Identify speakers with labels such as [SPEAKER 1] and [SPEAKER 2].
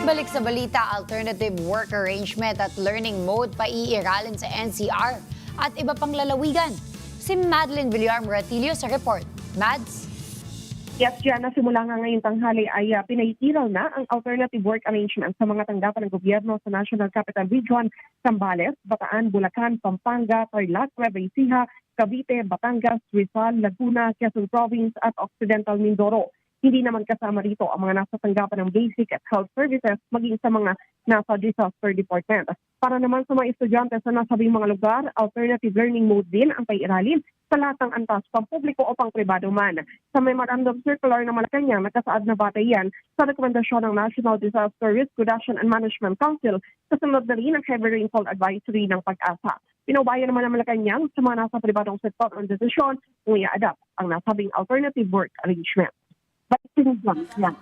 [SPEAKER 1] Balik sa balita, alternative work arrangement at learning mode paiiralin sa NCR at iba pang lalawigan. Si Madeline Villar-Muratillo sa report. Mads?
[SPEAKER 2] Yes, Diana, simula nga ngayong tanghali ay pinahitiraw na ang alternative work arrangement sa mga tanggapan ng gobyerno sa National Capital Region, Zambales, Bataan, Bulacan, Pampanga, Tarlac, Nueva Ecija, Cavite, Batangas, Rizal, Laguna, Quezon Province at Occidental Mindoro. Hindi naman kasama rito ang mga nasa tanggapan ng basic at health services maging sa mga nasa disaster department. Para naman sa mga estudyante sa nasabing mga lugar, alternative learning mode din ang paiiralin sa lahat ng antas, pampubliko o pangpribado man. Sa Memorandum Circular ng Malacanang, nakasaad na batay yan sa rekomendasyon ng National Disaster Risk Reduction and Management Council, kasunod na rin ang Heavy Rainfall Advisory ng Pag-asa. Pinaubayan naman ng Malacanang sa mga nasa pribadong sektor ang desisyon kung i-adapt ang nasabing alternative work arrangement. But lang.